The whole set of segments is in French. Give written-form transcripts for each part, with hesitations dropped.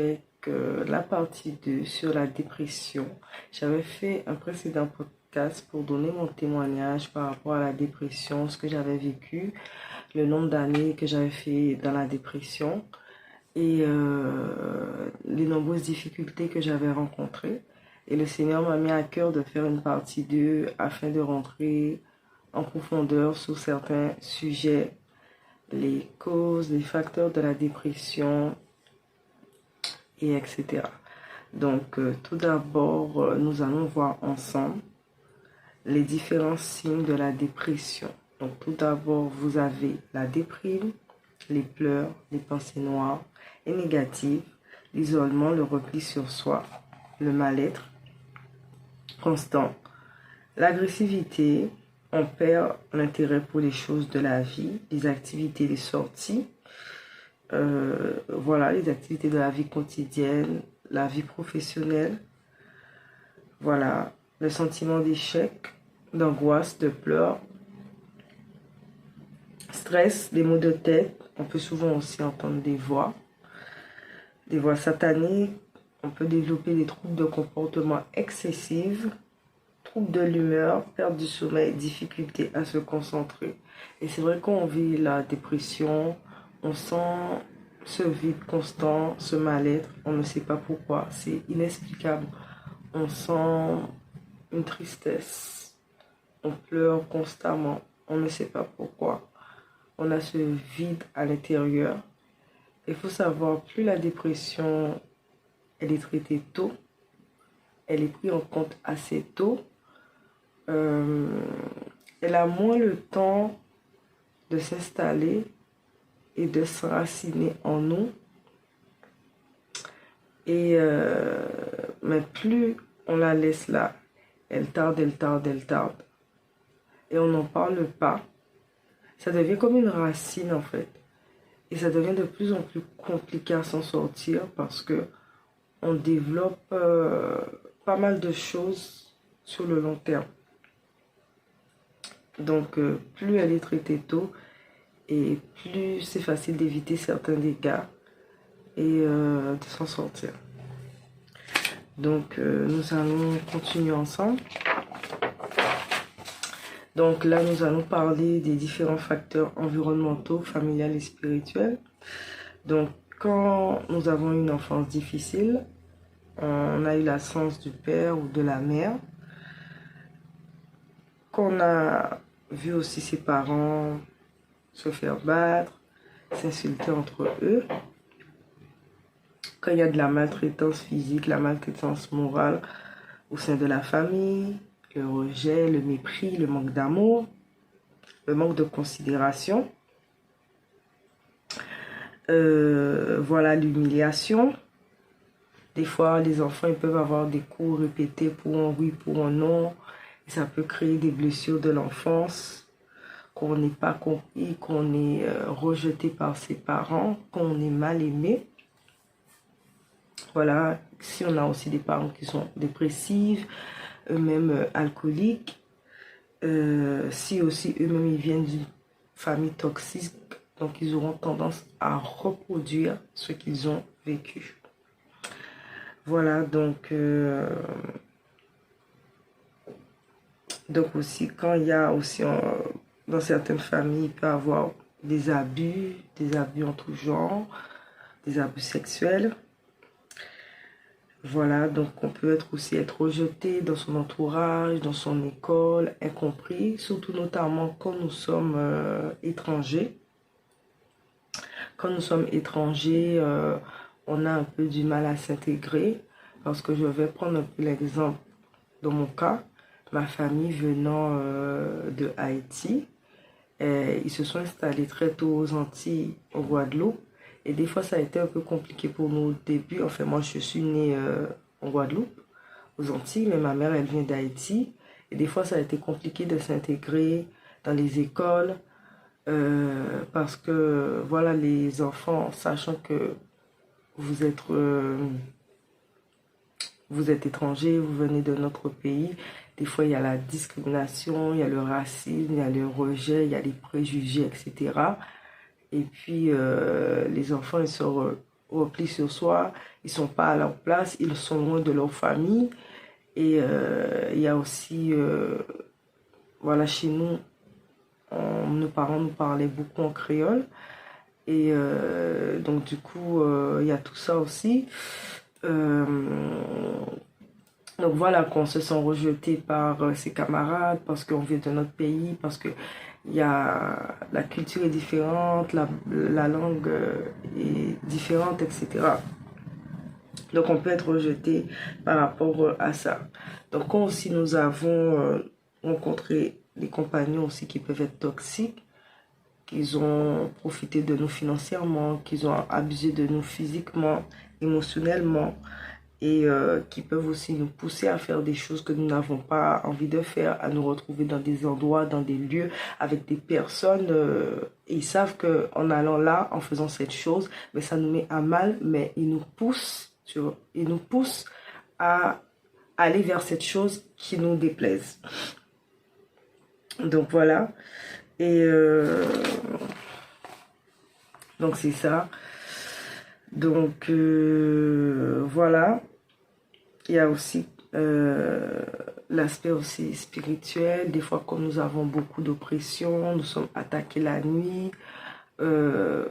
avec la partie 2 sur la dépression. J'avais fait un précédent podcast pour donner mon témoignage par rapport à la dépression, ce que j'avais vécu, le nombre d'années que j'avais fait dans la dépression et les nombreuses difficultés que j'avais rencontrées. Et le Seigneur m'a mis à cœur de faire une partie 2 afin de rentrer en profondeur sur certains sujets, les causes, les facteurs de la dépression, et etc. Donc, tout d'abord, nous allons voir ensemble les différents signes de la dépression. Donc, tout d'abord, vous avez la déprime, les pleurs, les pensées noires et négatives, l'isolement, le repli sur soi, le mal-être constant, l'agressivité, on perd l'intérêt pour les choses de la vie, les activités, les sorties, voilà, les activités de la vie quotidienne, la vie professionnelle, voilà, le sentiment d'échec, d'angoisse, de pleurs, stress, des maux de tête. On peut souvent aussi entendre des voix sataniques. On peut développer des troubles de comportement excessifs, troubles de l'humeur, perte du sommeil, difficulté à se concentrer. Et c'est vrai qu'on vit la dépression, on sent ce vide constant, ce mal-être, on ne sait pas pourquoi, c'est inexplicable. On sent une tristesse, on pleure constamment, on ne sait pas pourquoi. On a ce vide à l'intérieur. Il faut savoir, plus la dépression, elle est traitée tôt, elle est prise en compte assez tôt, elle a moins le temps de s'installer et de s'enraciner en nous. Et mais plus on la laisse là, elle tarde. Et on n'en parle pas. Ça devient comme une racine en fait. Et ça devient de plus en plus compliqué à s'en sortir parce que on développe pas mal de choses sur le long terme. Donc, plus elle est traitée tôt et plus c'est facile d'éviter certains dégâts et de s'en sortir. Donc, nous allons continuer ensemble. Donc là, nous allons parler des différents facteurs environnementaux, familiales et spirituels. Donc, quand nous avons une enfance difficile, on a eu l'absence du père ou de la mère, qu'on a vu aussi ses parents se faire battre, s'insulter entre eux, quand il y a de la maltraitance physique, la maltraitance morale au sein de la famille, le rejet, le mépris, le manque d'amour, le manque de considération, voilà, l'humiliation. Des fois, les enfants ils peuvent avoir des coups répétés pour un oui, pour un non. Et ça peut créer des blessures de l'enfance, qu'on n'est pas compris, qu'on est rejeté par ses parents, qu'on est mal aimé. Voilà, si on a aussi des parents qui sont dépressifs, eux-mêmes alcooliques, si aussi eux-mêmes ils viennent d'une famille toxique, donc ils auront tendance à reproduire ce qu'ils ont vécu. Voilà, donc aussi quand il y a aussi dans certaines familles, il peut y avoir des abus en tout genre, des abus sexuels. Voilà, donc on peut être rejeté dans son entourage, dans son école, incompris, surtout notamment quand nous sommes étrangers. Quand nous sommes étrangers, on a un peu du mal à s'intégrer, parce que je vais prendre un peu l'exemple dans mon cas, ma famille venant de Haïti, ils se sont installés très tôt aux Antilles, au Guadeloupe. Et des fois, ça a été un peu compliqué pour nous au début. Enfin, moi, je suis née en Guadeloupe, aux Antilles, mais ma mère, elle vient d'Haïti. Et des fois, ça a été compliqué de s'intégrer dans les écoles parce que, voilà, les enfants, sachant que vous êtes étranger, vous venez de notre pays, des fois, il y a la discrimination, il y a le racisme, il y a le rejet, il y a les préjugés, etc. Et puis, les enfants, ils sont repli sur soi, ils sont pas à leur place, ils sont loin de leur famille. Et il y a aussi, voilà, chez nous, nos parents nous parlaient beaucoup en créole. Et donc du coup, il y a tout ça aussi. Euh, donc voilà, qu'on se sent rejeté par ses camarades parce qu'on vient de notre pays, parce que la culture est différente, la langue est différente, etc. Donc on peut être rejeté par rapport à ça. Donc quand aussi nous avons rencontré des compagnons aussi qui peuvent être toxiques, qu'ils ont profité de nous financièrement, qu'ils ont abusé de nous physiquement, émotionnellement, et qui peuvent aussi nous pousser à faire des choses que nous n'avons pas envie de faire, à nous retrouver dans des endroits, dans des lieux, avec des personnes, et ils savent qu'en allant là, en faisant cette chose, mais ça nous met à mal, mais ils nous poussent, tu vois, ils nous poussent à aller vers cette chose qui nous déplaise. Donc voilà, et donc c'est ça. Donc voilà. Il y a aussi l'aspect aussi spirituel. Des fois, quand nous avons beaucoup d'oppression, nous sommes attaqués la nuit, nous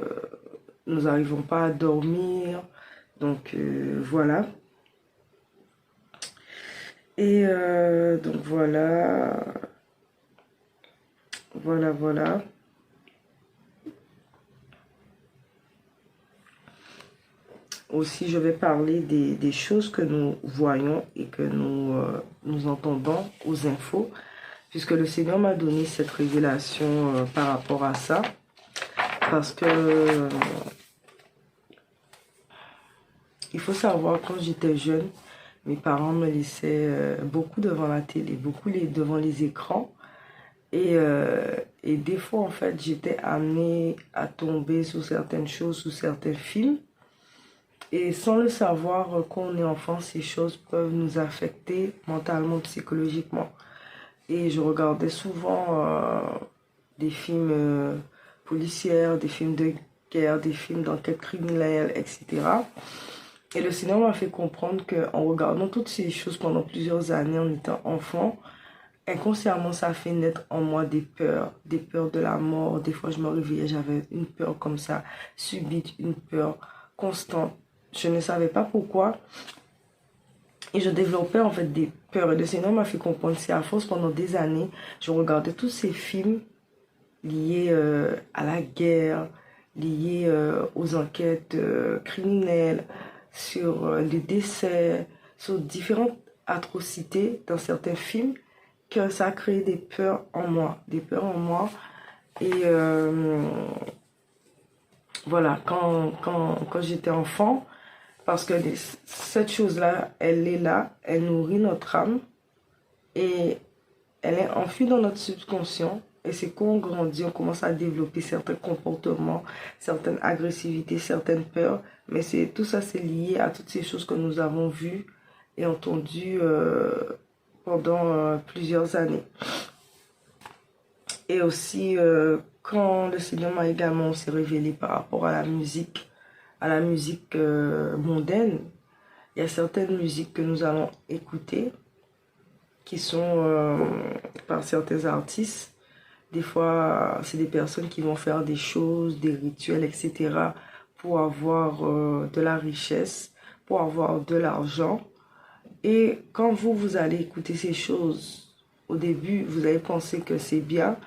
n'arrivons pas à dormir. Donc voilà. Et donc voilà. Voilà. Aussi, je vais parler des choses que nous voyons et que nous entendons aux infos, puisque le Seigneur m'a donné cette révélation par rapport à ça. Parce que il faut savoir, quand j'étais jeune, mes parents me laissaient beaucoup devant la télé, beaucoup devant les écrans. Et des fois, en fait, j'étais amenée à tomber sur certaines choses, sur certains films. Et sans le savoir, quand on est enfant, ces choses peuvent nous affecter mentalement, psychologiquement. Et je regardais souvent des films policiers, des films de guerre, des films d'enquête criminelle, etc. Et le Seigneur m'a fait comprendre qu'en regardant toutes ces choses pendant plusieurs années en étant enfant, inconsciemment, ça a fait naître en moi des peurs de la mort. Des fois, je me réveillais, j'avais une peur comme ça, subite, une peur constante. Je ne savais pas pourquoi. Et je développais en fait des peurs. Et le Seigneur m'a fait comprendre, c'est à force pendant des années, je regardais tous ces films liés à la guerre, liés aux enquêtes criminelles, sur les décès, sur différentes atrocités dans certains films, que ça a créé des peurs en moi. Des peurs en moi. Et voilà, quand j'étais enfant, parce que cette chose-là, elle est là, elle nourrit notre âme et elle est enfuie dans notre subconscient. Et c'est quand on grandit, on commence à développer certains comportements, certaines agressivités, certaines peurs. Mais tout ça, c'est lié à toutes ces choses que nous avons vues et entendues pendant plusieurs années. Et aussi, quand le Seigneur m'a également aussi révélé par rapport à la musique mondaine, il y a certaines musiques que nous allons écouter qui sont par certains artistes. Des fois, c'est des personnes qui vont faire des choses, des rituels, etc. pour avoir de la richesse, pour avoir de l'argent. Et quand vous allez écouter ces choses, au début, vous allez penser que c'est bien,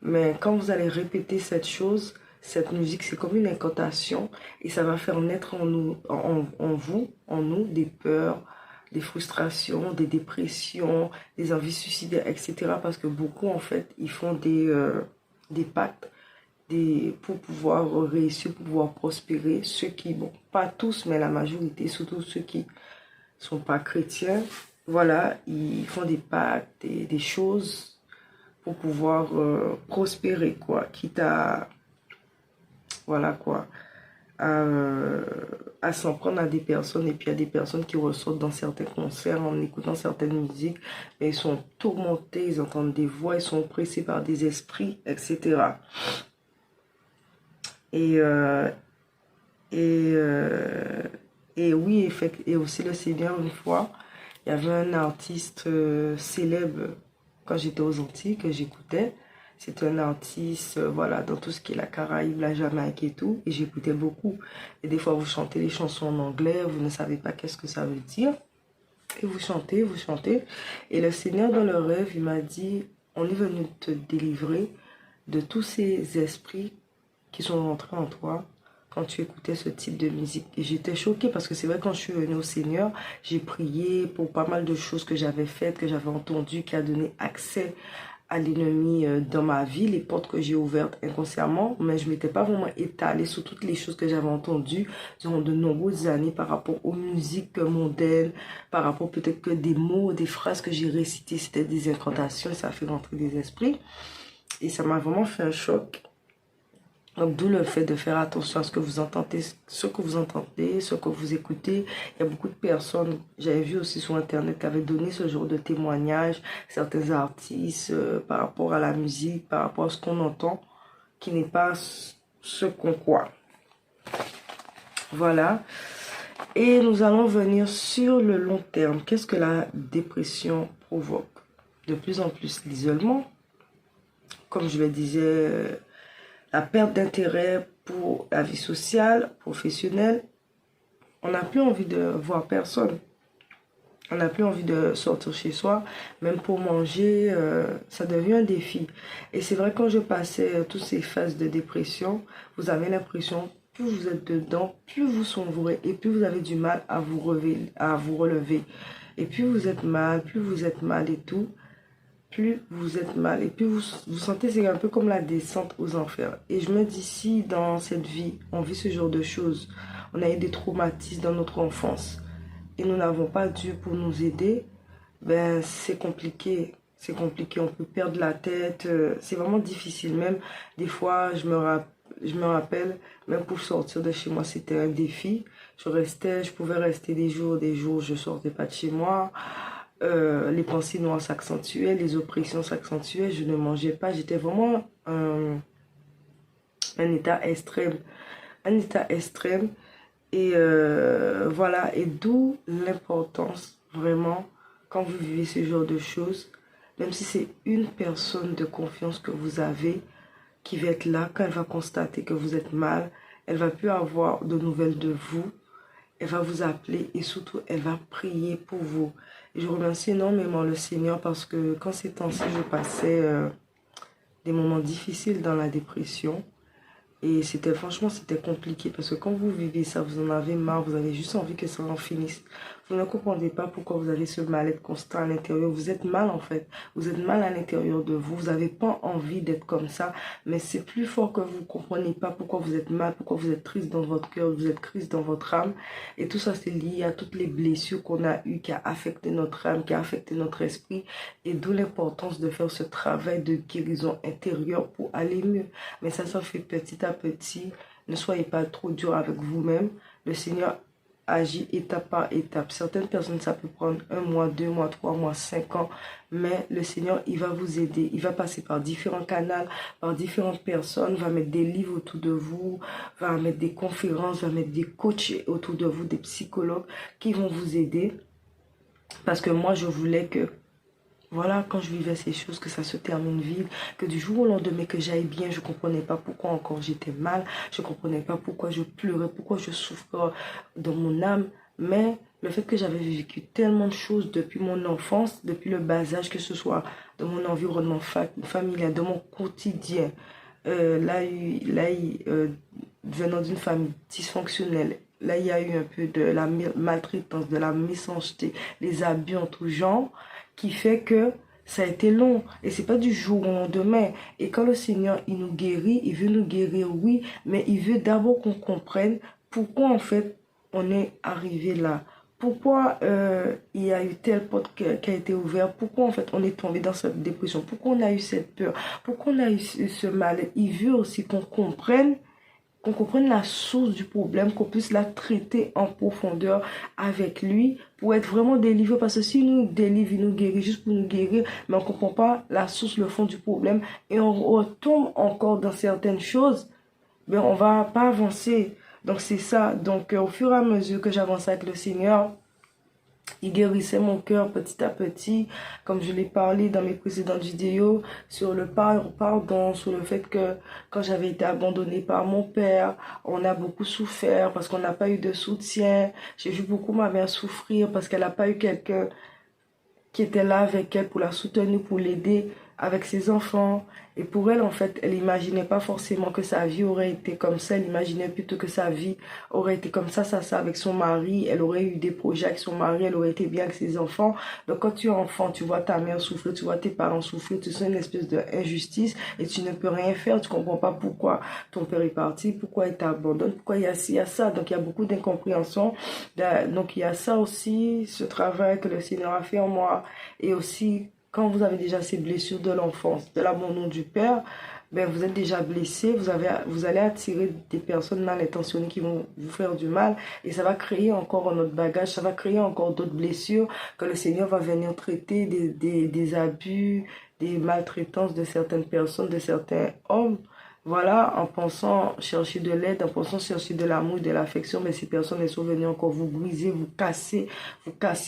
mais quand vous allez répéter cette chose, cette musique, c'est comme une incantation et ça va faire naître en nous, en nous, des peurs, des frustrations, des dépressions, des envies suicidaires, etc. Parce que beaucoup, en fait, ils font des pactes pour pouvoir réussir, pour pouvoir prospérer. Ceux qui, bon, pas tous, mais la majorité, surtout ceux qui sont pas chrétiens, voilà, ils font des pactes, des choses pour pouvoir prospérer, quoi, quitte à, voilà, quoi, à s'en prendre à des personnes. Et puis il y a des personnes qui ressortent dans certains concerts en écoutant certaines musiques, et ils sont tourmentés, ils entendent des voix, ils sont oppressés par des esprits, etc. Et Et, et oui, et aussi le Seigneur, une fois, il y avait un artiste célèbre quand j'étais aux Antilles que j'écoutais. C'est un artiste, voilà, dans tout ce qui est la Caraïbe, la Jamaïque et tout. Et j'écoutais beaucoup. Et des fois, vous chantez les chansons en anglais, vous ne savez pas qu'est-ce que ça veut dire. Et vous chantez, vous chantez. Et le Seigneur, dans le rêve, il m'a dit, on est venu te délivrer de tous ces esprits qui sont rentrés en toi quand tu écoutais ce type de musique. Et j'étais choquée parce que c'est vrai, quand je suis venue au Seigneur, j'ai prié pour pas mal de choses que j'avais faites, que j'avais entendues, qui a donné accès à l'ennemi dans ma vie, les portes que j'ai ouvertes inconsciemment, mais je ne m'étais pas vraiment étalée sur toutes les choses que j'avais entendues durant de nombreuses années par rapport aux musiques mondaines, par rapport peut-être que des mots, des phrases que j'ai récitées, c'était des incantations et ça a fait rentrer des esprits. Et ça m'a vraiment fait un choc. Donc, d'où le fait de faire attention à ce que vous entendez, ce que vous écoutez. Il y a beaucoup de personnes, j'avais vu aussi sur Internet, qui avaient donné ce genre de témoignages, certains artistes, par rapport à la musique, par rapport à ce qu'on entend, qui n'est pas ce qu'on croit. Voilà. Et nous allons venir sur le long terme. Qu'est-ce que la dépression provoque? De plus en plus l'isolement. Comme je le disais, la perte d'intérêt pour la vie sociale, professionnelle. On n'a plus envie de voir personne. On n'a plus envie de sortir chez soi. Même pour manger, ça devient un défi. Et c'est vrai, quand je passais toutes ces phases de dépression, vous avez l'impression, plus vous êtes dedans, plus vous sombrez et plus vous avez du mal à vous relever. Et plus vous êtes mal et tout, plus vous êtes mal et plus vous sentez, c'est un peu comme la descente aux enfers. Et je me dis, si dans cette vie, on vit ce genre de choses, on a eu des traumatismes dans notre enfance et nous n'avons pas Dieu pour nous aider, ben c'est compliqué. C'est compliqué, on peut perdre la tête, c'est vraiment difficile. Même des fois, je me rappelle, même pour sortir de chez moi, c'était un défi. Je pouvais rester des jours, je sortais pas de chez moi. Les pensées noires s'accentuaient, les oppressions s'accentuaient, je ne mangeais pas, j'étais vraiment un état extrême, et voilà, et d'où l'importance vraiment, quand vous vivez ce genre de choses, même si c'est une personne de confiance que vous avez, qui va être là, quand elle va constater que vous êtes mal, elle va plus avoir de nouvelles de vous, elle va vous appeler et surtout, elle va prier pour vous. Et je remercie énormément le Seigneur parce que quand ces temps-ci, je passais des moments difficiles dans la dépression. Et franchement, c'était compliqué parce que quand vous vivez ça, vous en avez marre, vous avez juste envie que ça en finisse. Vous ne comprenez pas pourquoi vous avez ce mal-être constant à l'intérieur. Vous êtes mal en fait. Vous êtes mal à l'intérieur de vous. Vous n'avez pas envie d'être comme ça. Mais c'est plus fort que vous ne comprenez pas pourquoi vous êtes mal, pourquoi vous êtes triste dans votre cœur, vous êtes triste dans votre âme. Et tout ça, c'est lié à toutes les blessures qu'on a eues, qui a affecté notre âme, qui a affecté notre esprit. Et d'où l'importance de faire ce travail de guérison intérieure pour aller mieux. Mais ça se fait petit à petit. Ne soyez pas trop dur avec vous-même. Le Seigneur agit étape par étape. Certaines personnes, ça peut prendre 1 mois, 2 mois, 3 mois, 5 ans. Mais le Seigneur, il va vous aider. Il va passer par différents canaux, par différentes personnes, va mettre des livres autour de vous, va mettre des conférences, va mettre des coachs autour de vous, des psychologues qui vont vous aider. Parce que moi, je voulais que, voilà, quand je vivais ces choses, que ça se termine vite, que du jour au lendemain que j'aille bien, je ne comprenais pas pourquoi encore j'étais mal, je ne comprenais pas pourquoi je pleurais, pourquoi je souffrais dans mon âme. Mais le fait que j'avais vécu tellement de choses depuis mon enfance, depuis le bas âge, que ce soit dans mon environnement familial, dans mon quotidien, venant d'une famille dysfonctionnelle, là il y a eu un peu de la maltraitance, de la méchanceté, les abus en tout genre, qui fait que ça a été long. Et c'est pas du jour au lendemain. Et quand le Seigneur, il nous guérit, il veut nous guérir, oui, mais il veut d'abord qu'on comprenne pourquoi en fait on est arrivé là. Pourquoi il y a eu telle porte qui a été ouverte. Pourquoi en fait on est tombé dans cette dépression. Pourquoi on a eu cette peur. Pourquoi on a eu ce mal. Il veut aussi qu'on comprenne la source du problème, qu'on puisse la traiter en profondeur avec lui pour être vraiment délivré. Parce que s'il nous délivre, il nous guérit juste pour nous guérir, mais on ne comprend pas la source, le fond du problème, et on retombe encore dans certaines choses, ben on ne va pas avancer. Donc c'est ça. Donc au fur et à mesure que j'avançais avec le Seigneur, il guérissait mon cœur petit à petit, comme je l'ai parlé dans mes précédentes vidéos, sur le pardon, sur le fait que quand j'avais été abandonnée par mon père, on a beaucoup souffert parce qu'on n'a pas eu de soutien. J'ai vu beaucoup ma mère souffrir parce qu'elle n'a pas eu quelqu'un qui était là avec elle pour la soutenir, pour l'aider avec ses enfants. Et pour elle, en fait, elle n'imaginait pas forcément que sa vie aurait été comme ça. Elle imaginait plutôt que sa vie aurait été comme ça, avec son mari. Elle aurait eu des projets avec son mari, elle aurait été bien avec ses enfants. Donc quand tu es enfant, tu vois ta mère souffrir, tu vois tes parents souffrir, tu sens une espèce d'injustice et tu ne peux rien faire. Tu comprends pas pourquoi ton père est parti, pourquoi il t'abandonne, pourquoi il y a ci, il y a ça. Donc il y a beaucoup d'incompréhension. Donc il y a ça aussi, ce travail que le Seigneur a fait en moi. Et aussi, quand vous avez déjà ces blessures de l'enfance, de l'abandon du père, ben vous êtes déjà blessé, vous allez attirer des personnes mal intentionnées qui vont vous faire du mal et ça va créer encore un autre bagage, ça va créer encore d'autres blessures que le Seigneur va venir traiter, des abus, des maltraitances de certaines personnes, de certains hommes. Voilà, en pensant chercher de l'aide, en pensant chercher de l'amour, de l'affection, mais ces personnes, elles sont venues encore vous briser, vous casser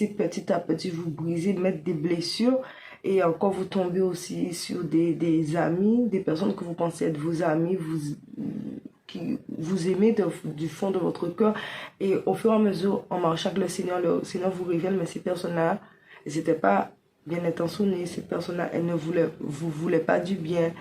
petit à petit, vous briser, mettre des blessures. Et encore, vous tombez aussi sur des amis, des personnes que vous pensez être vos amis, qui vous aimez du fond de votre cœur. Et au fur et à mesure, en marchant avec le Seigneur vous révèle, mais ces personnes-là, elles n'étaient pas bien intentionnées. Ces personnes-là, elles ne vous voulaient pas du bien.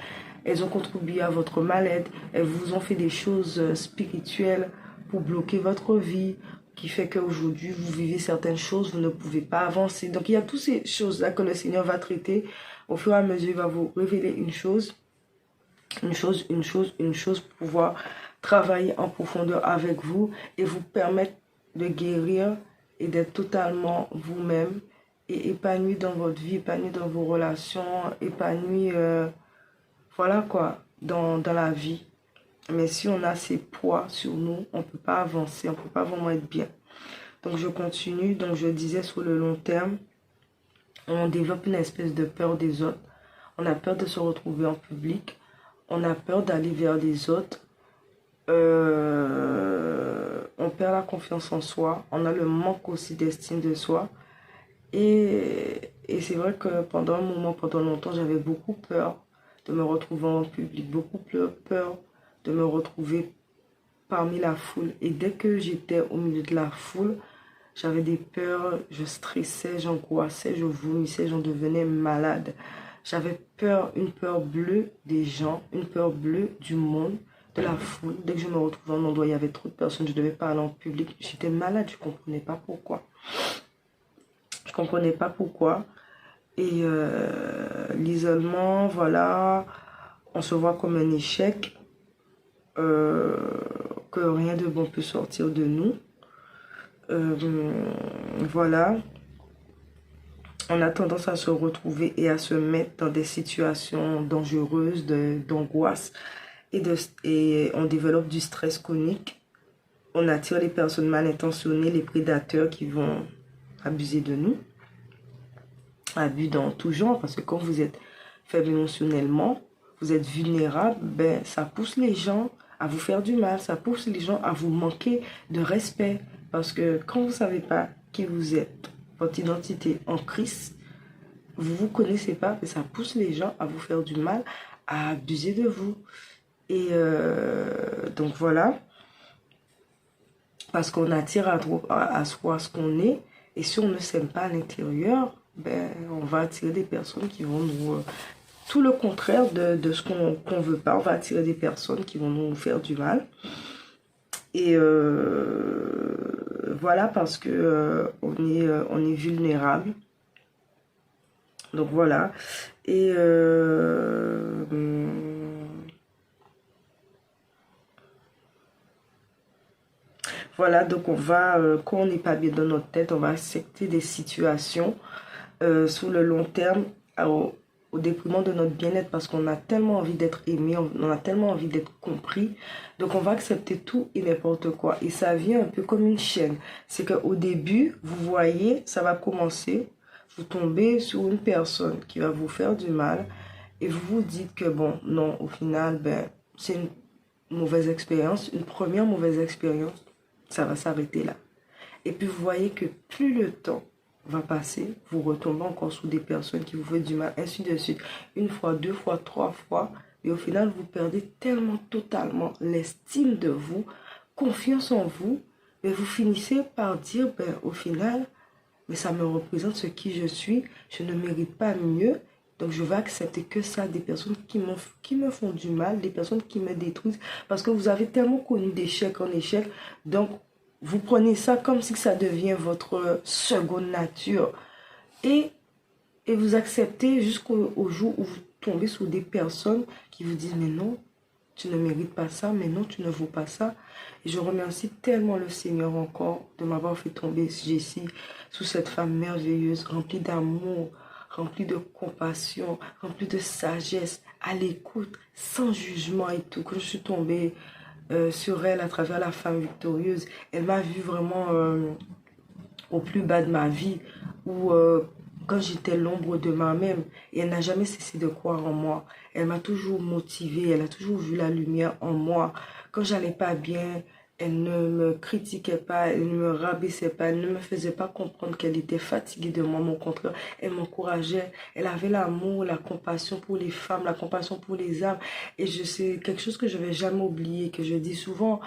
Elles ont contribué à votre mal-être. Elles vous ont fait des choses spirituelles pour bloquer votre vie, qui fait qu'aujourd'hui, vous vivez certaines choses, vous ne pouvez pas avancer. Donc, il y a toutes ces choses-là que le Seigneur va traiter. Au fur et à mesure, il va vous révéler une chose, pour pouvoir travailler en profondeur avec vous et vous permettre de guérir et d'être totalement vous-même et épanoui dans votre vie, épanoui dans vos relations, épanoui, voilà quoi, dans la vie. Mais si on a ces poids sur nous, on ne peut pas avancer, on ne peut pas vraiment être bien. Donc je continue, donc je disais sur le long terme, on développe une espèce de peur des autres. On a peur de se retrouver en public, on a peur d'aller vers les autres. On perd la confiance en soi, on a le manque aussi d'estime de soi. Et c'est vrai que pendant un moment, pendant longtemps, j'avais beaucoup peur de me retrouver en public, beaucoup peur de me retrouver parmi la foule. Et dès que j'étais au milieu de la foule, j'avais des peurs, je stressais, j'angoissais, je vomissais, j'en devenais malade. J'avais peur, une peur bleue des gens, une peur bleue du monde, de la foule. Dès que je me retrouvais en endroit, il y avait trop de personnes, je devais parler en public. J'étais malade, je ne comprenais pas pourquoi. Je ne comprenais pas pourquoi. Et l'isolement, voilà, on se voit comme un échec. Que rien de bon peut sortir de nous. Voilà. On a tendance à se retrouver et à se mettre dans des situations dangereuses, d'angoisse. Et on développe du stress chronique. On attire les personnes mal intentionnées, les prédateurs qui vont abuser de nous. Abus dans tout genre, parce que quand vous êtes faible émotionnellement, vous êtes vulnérable, ben, ça pousse les gens à vous faire du mal, ça pousse les gens à vous manquer de respect. Parce que quand vous ne savez pas qui vous êtes, votre identité en Christ, vous ne vous connaissez pas, et ça pousse les gens à vous faire du mal, à abuser de vous. Et donc voilà, parce qu'on attire à soi ce qu'on est, et si on ne s'aime pas à l'intérieur, ben, on va attirer des personnes qui vont nous... tout le contraire de ce qu'on ne veut pas, on va attirer des personnes qui vont nous faire du mal. Et voilà, parce que on est vulnérable. Donc voilà. Et voilà, donc on va, quand on n'est pas bien dans notre tête, on va accepter des situations sur le long terme au détriment de notre bien-être, parce qu'on a tellement envie d'être aimé, on a tellement envie d'être compris. Donc on va accepter tout et n'importe quoi. Et ça vient un peu comme une chaîne. C'est qu'au début, vous voyez, ça va commencer, vous tombez sur une personne qui va vous faire du mal et vous vous dites que bon, non, au final, ben, mauvaise expérience, une première mauvaise expérience, ça va s'arrêter là. Et puis vous voyez que plus le temps va passer, vous retombez encore sous des personnes qui vous font du mal, ainsi de suite. Une fois, deux fois, trois fois. Et au final, vous perdez tellement totalement l'estime de vous, confiance en vous. Mais vous finissez par dire, ben, au final, mais ça me représente ce qui je suis. Je ne mérite pas mieux. Donc je vais accepter que ça, des personnes qui me font du mal, des personnes qui me détruisent. Parce que vous avez tellement connu d'échec en échec. Donc vous prenez ça comme si ça devient votre seconde nature. Et, et vous acceptez jusqu'au jour où vous tombez sur des personnes qui vous disent, mais non, tu ne mérites pas ça, mais non, tu ne vaux pas ça. Et je remercie tellement le Seigneur encore de m'avoir fait tomber, Jessie, sous cette femme merveilleuse, remplie d'amour, remplie de compassion, remplie de sagesse, à l'écoute, sans jugement et tout. Quand je suis tombée sur elle à travers la femme victorieuse, elle m'a vu vraiment au plus bas de ma vie, où quand j'étais l'ombre de moi-même, et elle n'a jamais cessé de croire en moi. Elle m'a toujours motivée, elle a toujours vu la lumière en moi. Quand j'allais pas bien, elle ne me critiquait pas, elle ne me rabaissait pas, elle ne me faisait pas comprendre qu'elle était fatiguée de moi. Au contraire, elle m'encourageait. Elle avait l'amour, la compassion pour les femmes, la compassion pour les âmes. Et je sais, quelque chose que je vais jamais oublier, que je dis souvent,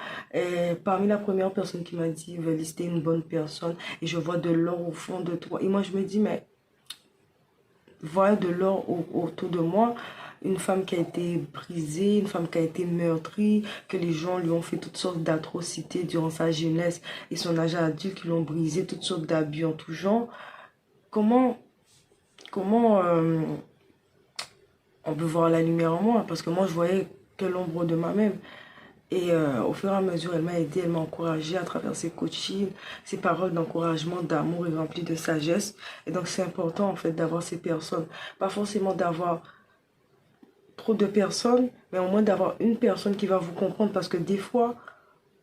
parmi la première personne qui m'a dit, Valis, t'es une bonne personne, et je vois de l'or au fond de toi. Et moi, je me dis, mais voilà de l'or autour de moi, une femme qui a été brisée, une femme qui a été meurtrie, que les gens lui ont fait toutes sortes d'atrocités durant sa jeunesse et son âge adulte, qui l'ont brisée, toutes sortes d'abus en tout genre. Comment, comment on peut voir la lumière en moi? Parce que moi, je voyais que l'ombre de moi-même. Et au fur et à mesure, elle m'a aidée, elle m'a encouragée à travers ses coachings, ses paroles d'encouragement, d'amour et remplies de sagesse. Et donc, c'est important, en fait, d'avoir ces personnes. Pas forcément d'avoir trop de personnes, mais au moins d'avoir une personne qui va vous comprendre. Parce que des fois,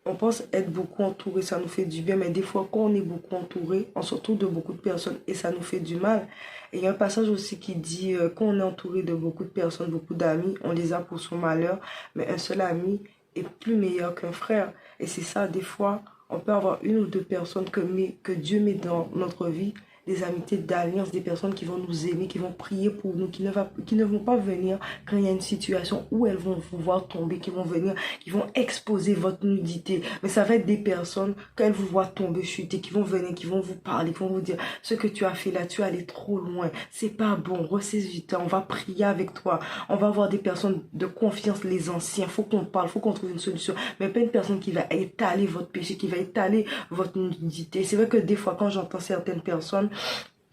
on pense être beaucoup entouré, ça nous fait du bien. Mais des fois, quand on est beaucoup entouré, on se retrouve de beaucoup de personnes et ça nous fait du mal. Et il y a un passage aussi qui dit, quand on est entouré de beaucoup de personnes, beaucoup d'amis, on les a pour son malheur. Mais un seul ami est plus meilleur qu'un frère. Et c'est ça, des fois, on peut avoir une ou deux personnes que Dieu met dans notre vie, des amitiés d'alliance, des personnes qui vont nous aimer, qui vont prier pour nous, qui ne vont pas venir quand il y a une situation où elles vont vous voir tomber, qui vont venir, qui vont exposer votre nudité. Mais ça va être des personnes, quand elles vous voient tomber, chuter, qui vont venir, qui vont vous parler, qui vont vous dire, ce que tu as fait là, tu es allé trop loin, c'est pas bon, ressaisis-toi, on va prier avec toi, on va avoir des personnes de confiance, les anciens, faut qu'on parle, faut qu'on trouve une solution, mais pas une personne qui va étaler votre péché, qui va étaler votre nudité. C'est vrai que des fois, quand j'entends certaines personnes,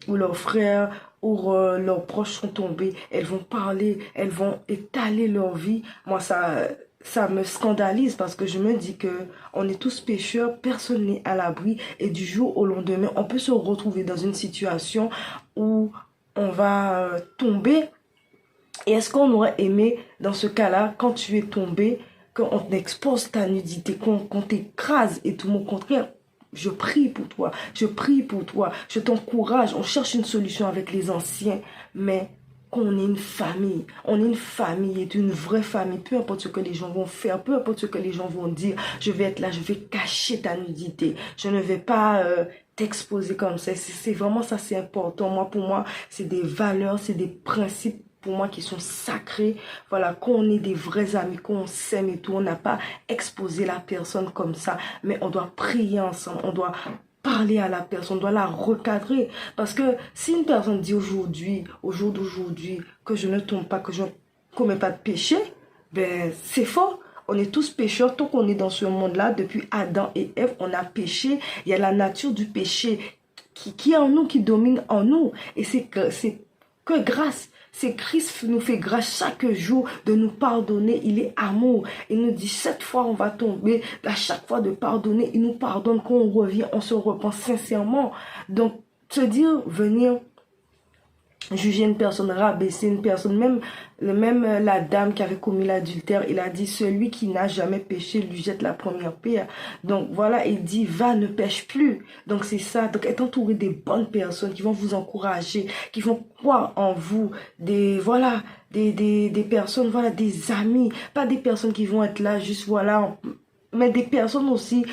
où leurs frères ou leurs proches sont tombés, elles vont parler, elles vont étaler leur vie. Moi, ça me scandalise parce que je me dis que on est tous pécheurs, personne n'est à l'abri et du jour au lendemain, on peut se retrouver dans une situation où on va tomber. Et est-ce qu'on aurait aimé, dans ce cas-là, quand tu es tombé, qu'on expose ta nudité, qu'on t'écrase et tout, au contraire, je prie pour toi, je prie pour toi, je t'encourage, on cherche une solution avec les anciens, mais qu'on est une famille, on est une famille, est une vraie famille, peu importe ce que les gens vont faire, peu importe ce que les gens vont dire, je vais être là, je vais cacher ta nudité, je ne vais pas t'exposer comme ça, c'est vraiment ça, c'est important, pour moi, c'est des valeurs, c'est des principes, pour moi, qui sont sacrés. Voilà, quand on est des vrais amis, quand on s'aime et tout, on n'a pas exposé la personne comme ça, mais on doit prier ensemble, on doit parler à la personne, on doit la recadrer. Parce que si une personne dit aujourd'hui, au jour d'aujourd'hui, que je ne tombe pas, que je ne commets pas de péché, ben c'est faux. On est tous pécheurs, tant qu'on est dans ce monde-là, depuis Adam et Ève, on a péché. Il y a la nature du péché qui est en nous, qui domine en nous. Et c'est que grâce. C'est Christ nous fait grâce chaque jour de nous pardonner. Il est amour. Il nous dit 7 fois on va tomber. À chaque fois de pardonner, il nous pardonne. Quand on revient, on se repent sincèrement. Donc, se dire, venir juger une personne, rabaisser une personne, même la dame qui avait commis l'adultère, il a dit, celui qui n'a jamais péché lui jette la première pierre. Donc voilà, il dit, va, ne pêche plus. Donc c'est ça, donc être entouré des bonnes personnes qui vont vous encourager, qui vont croire en vous, voilà, des personnes, voilà, des amis, pas des personnes qui vont être là juste, voilà, mais des personnes aussi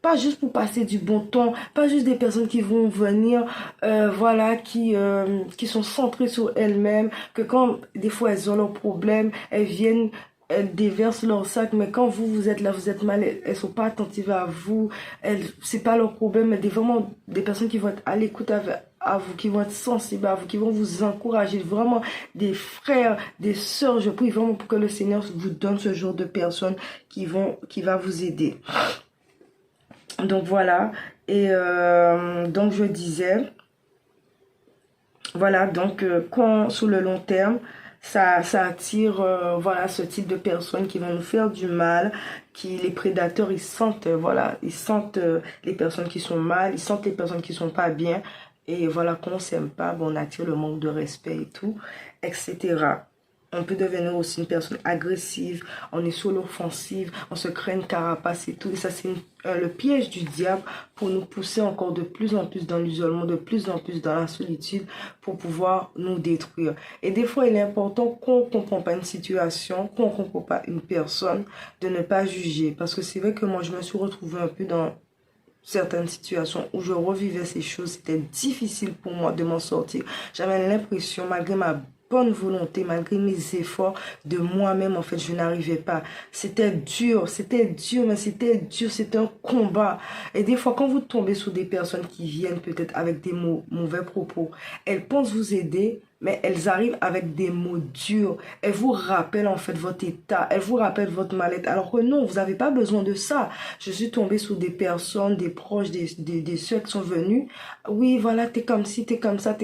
pas juste pour passer du bon temps, pas juste des personnes qui vont venir, voilà, qui sont centrées sur elles-mêmes, que quand des fois elles ont leurs problèmes, elles viennent, elles déversent leur sac, mais quand vous êtes là, vous êtes mal, elles sont pas attentives à vous, c'est pas leur problème, mais vraiment des personnes qui vont être à l'écoute à vous, qui vont être sensibles à vous, qui vont vous encourager, vraiment des frères, des sœurs. Je prie vraiment pour que le Seigneur vous donne ce genre de personnes qui va vous aider. Donc voilà, et donc je disais, voilà, donc quand sur le long terme, ça attire voilà, ce type de personnes qui vont nous faire du mal, les prédateurs, ils sentent, voilà, ils sentent les personnes qui sont mal, ils sentent les personnes qui sont pas bien, et voilà, quand on s'aime pas, bon, on attire le manque de respect et tout, etc. On peut devenir aussi une personne agressive, on est sur l'offensive, on se crée une carapace et tout. Et ça, c'est le piège du diable pour nous pousser encore de plus en plus dans l'isolement, de plus en plus dans la solitude pour pouvoir nous détruire. Et des fois, il est important qu'on ne comprend pas une situation, qu'on ne comprend pas une personne, de ne pas juger. Parce que c'est vrai que moi, je me suis retrouvée un peu dans certaines situations où je revivais ces choses. C'était difficile pour moi de m'en sortir. J'avais l'impression, malgré ma bonne volonté, malgré mes efforts de moi-même, en fait, je n'arrivais pas. C'était dur, mais c'était dur, c'était un combat. Et des fois, quand vous tombez sur des personnes qui viennent peut-être avec des mauvais propos, elles pensent vous aider, mais elles arrivent avec des mots durs. Elles vous rappellent en fait votre état, elles vous rappellent votre mal-être. Alors que non, vous n'avez pas besoin de ça. Je suis tombée sur des personnes, des proches, des soeurs qui sont venues. Oui, voilà, t'es comme ci, t'es comme ça,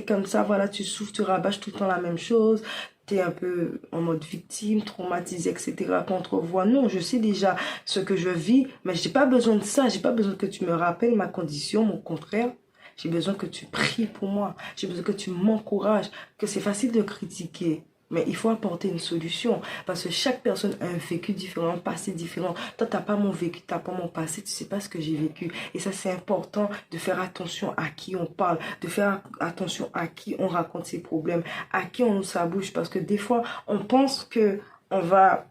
voilà, tu souffres, tu rabâches tout le temps la même chose. T'es un peu en mode victime, traumatisé, etc. contre voix. Non, je sais déjà ce que je vis, mais j'ai pas besoin de ça. J'ai pas besoin que tu me rappelles ma condition, au contraire. J'ai besoin que tu pries pour moi. J'ai besoin que tu m'encourages. Que c'est facile de critiquer. Mais il faut apporter une solution. Parce que chaque personne a un vécu différent, un passé différent. Toi, tu n'as pas mon vécu, tu n'as pas mon passé, tu ne sais pas ce que j'ai vécu. Et ça, c'est important de faire attention à qui on parle, de faire attention à qui on raconte ses problèmes, à qui on nous sabouche. Parce que des fois, on pense que on va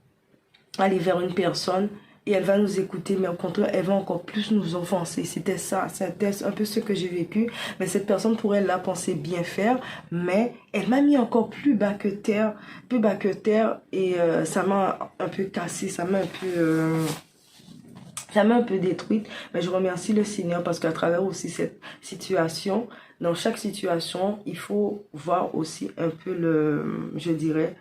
aller vers une personne et elle va nous écouter, mais au contraire, elle va encore plus nous offenser. C'était ça, c'était un peu ce que j'ai vécu. Mais cette personne pourrait la penser bien faire, mais elle m'a mis encore plus bas que terre, et ça m'a un peu cassé, ça m'a un peu détruite. Mais je remercie le Seigneur parce qu'à travers aussi cette situation, dans chaque situation, il faut voir aussi un peu je dirais,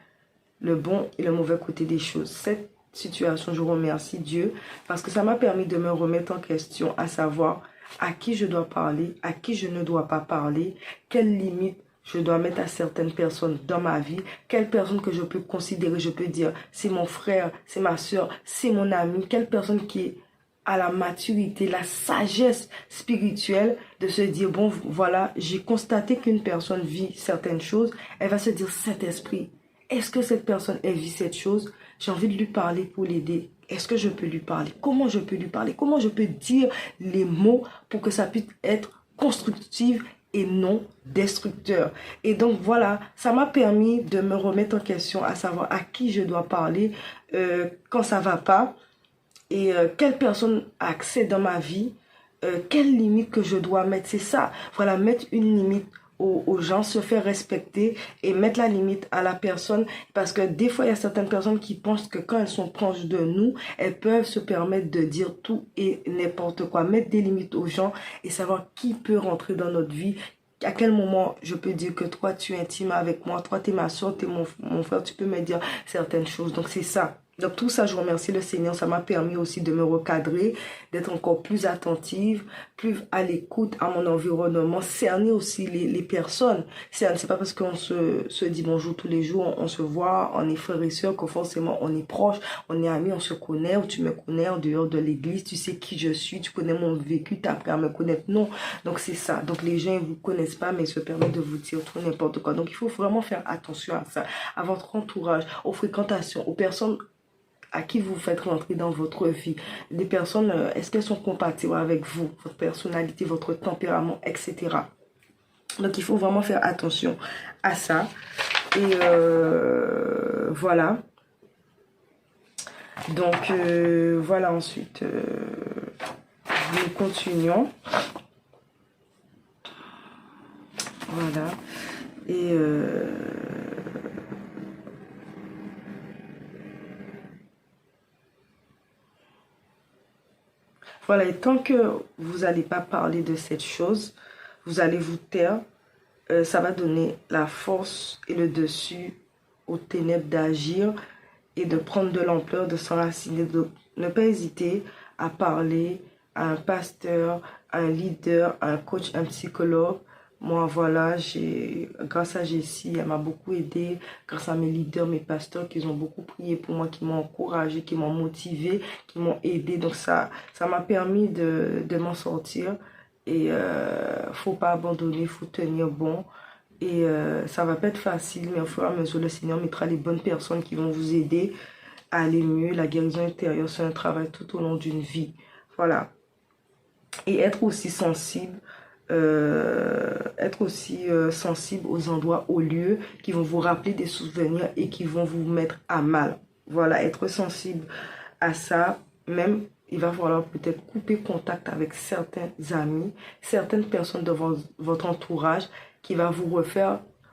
le bon et le mauvais côté des choses. Cette situation, je remercie Dieu parce que ça m'a permis de me remettre en question, à savoir à qui je dois parler, à qui je ne dois pas parler, quelles limites je dois mettre à certaines personnes dans ma vie, quelle personne que je peux considérer, je peux dire, c'est mon frère, c'est ma soeur, c'est mon ami, quelle personne qui est à la maturité, la sagesse spirituelle de se dire, bon, voilà, j'ai constaté qu'une personne vit certaines choses, elle va se dire, Saint-Esprit, est-ce que cette personne, elle vit cette chose? J'ai envie de lui parler pour l'aider. Est-ce que je peux lui parler? Comment je peux lui parler? Comment je peux dire les mots pour que ça puisse être constructif et non destructeur? Et donc voilà, ça m'a permis de me remettre en question, à savoir à qui je dois parler quand ça va pas et quelle personne a accès dans ma vie, quelle limite que je dois mettre. C'est ça, voilà, mettre une limite aux gens, se faire respecter et mettre la limite à la personne, parce que des fois il y a certaines personnes qui pensent que quand elles sont proches de nous, elles peuvent se permettre de dire tout et n'importe quoi, mettre des limites aux gens et savoir qui peut rentrer dans notre vie. À quel moment je peux dire que toi tu es intime avec moi, toi tu es ma soeur, tu es mon frère, tu peux me dire certaines choses. Donc c'est ça. Donc tout ça, je remercie le Seigneur. Ça m'a permis aussi de me recadrer, d'être encore plus attentive, plus à l'écoute à mon environnement, cerner aussi les personnes. C'est pas parce qu'on se dit bonjour tous les jours, on se voit, on est frères et sœurs, que forcément on est proche, on est amis, on se connaît, ou tu me connais en dehors de l'église, tu sais qui je suis, tu connais mon vécu, tu as appris à me connaître. Non, donc c'est ça. Donc les gens, ils vous connaissent pas, mais ils se permettent de vous dire tout n'importe quoi. Donc il faut vraiment faire attention à ça, à votre entourage, aux fréquentations, aux personnes à qui vous faites rentrer dans votre vie. Des personnes, est-ce qu'elles sont compatibles avec vous, votre personnalité, votre tempérament, etc. Donc, il faut vraiment faire attention à ça. Et voilà. Donc, voilà, ensuite, nous continuons. Voilà. Et voilà, et tant que vous n'allez pas parler de cette chose, vous allez vous taire, ça va donner la force et le dessus aux ténèbres d'agir et de prendre de l'ampleur, de s'enraciner. Donc, ne pas hésiter à parler à un pasteur, à un leader, à un coach, un psychologue. Moi, voilà, grâce à Jessie, elle m'a beaucoup aidé. Grâce à mes leaders, mes pasteurs, qui ont beaucoup prié pour moi, qui m'ont encouragé, qui m'ont motivé, qui m'ont aidé. Donc, ça m'a permis de m'en sortir. Et faut pas abandonner, faut tenir bon. Et ça va pas être facile, mais au fur et à mesure, le Seigneur mettra les bonnes personnes qui vont vous aider à aller mieux. La guérison intérieure, c'est un travail tout au long d'une vie. Voilà. Et être aussi sensible, sensible aux endroits, aux lieux qui vont vous rappeler des souvenirs et qui vont vous mettre à mal. Voilà, être sensible à ça, même il va falloir peut-être couper contact avec certains amis, certaines personnes de votre entourage qui va vous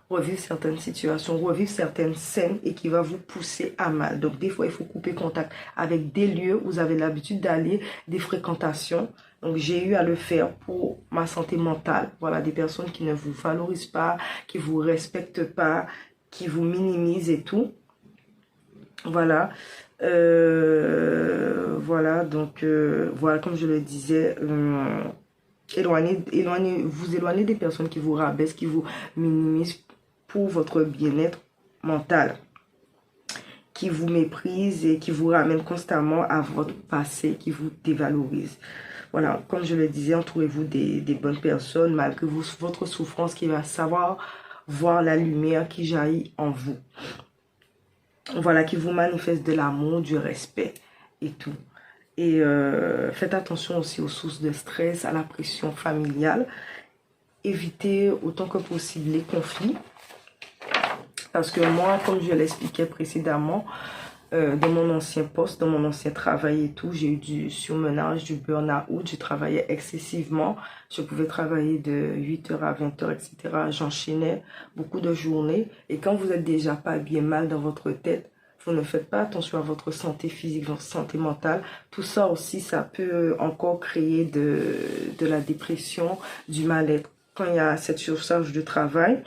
revivre certaines situations, revivre certaines scènes et qui va vous pousser à mal. Donc des fois, il faut couper contact avec des lieux où vous avez l'habitude d'aller, des fréquentations. Donc j'ai eu à le faire pour ma santé mentale. Voilà, des personnes qui ne vous valorisent pas, qui vous respectent pas, qui vous minimisent et tout. Voilà. Voilà, donc voilà, comme je le disais, vous éloignez des personnes qui vous rabaissent, qui vous minimisent pour votre bien-être mental, qui vous méprisent et qui vous ramènent constamment à votre passé, qui vous dévalorisent. Voilà, comme je le disais, entourez-vous des bonnes personnes, malgré votre souffrance, qui va savoir voir la lumière qui jaillit en vous. Voilà, qui vous manifeste de l'amour, du respect et tout. Et faites attention aussi aux sources de stress, à la pression familiale. Évitez autant que possible les conflits. Parce que moi, comme je l'expliquais précédemment, dans mon ancien poste, dans mon ancien travail et tout, j'ai eu du surmenage, du burn-out, je travaillais excessivement. Je pouvais travailler de 8h à 20h, etc. J'enchaînais beaucoup de journées. Et quand vous êtes déjà pas bien mal dans votre tête, vous ne faites pas attention à votre santé physique, votre santé mentale. Tout ça aussi, ça peut encore créer de la dépression, du mal-être. Quand il y a cette surcharge de travail,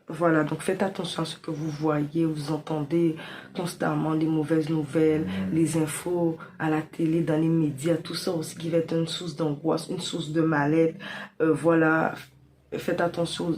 voilà, donc faites attention à ce que vous voyez, vous entendez constamment les mauvaises nouvelles, les infos à la télé, dans les médias, tout ça aussi qui va être une source d'angoisse, une source de mal-être. Voilà, faites attention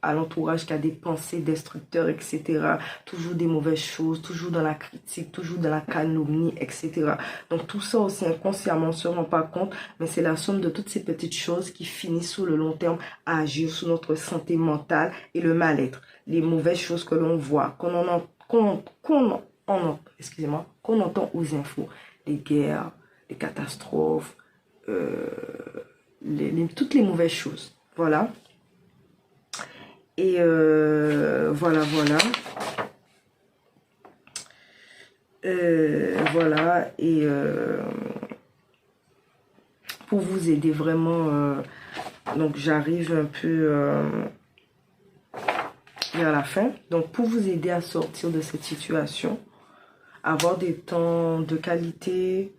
à l'entourage qui a des pensées destructeurs, etc. Toujours des mauvaises choses, toujours dans la critique, toujours dans la calomnie, etc. Donc tout ça aussi inconsciemment, on ne se rend pas compte, mais c'est la somme de toutes ces petites choses qui finissent sur le long terme à agir sur notre santé mentale et le mal-être. Les mauvaises choses que l'on voit, qu'on entend aux infos, les guerres, les catastrophes, toutes les mauvaises choses. Voilà. Et voilà. Voilà. Et pour vous aider vraiment, donc j'arrive un peu vers la fin. Donc pour vous aider à sortir de cette situation, avoir des temps de qualité,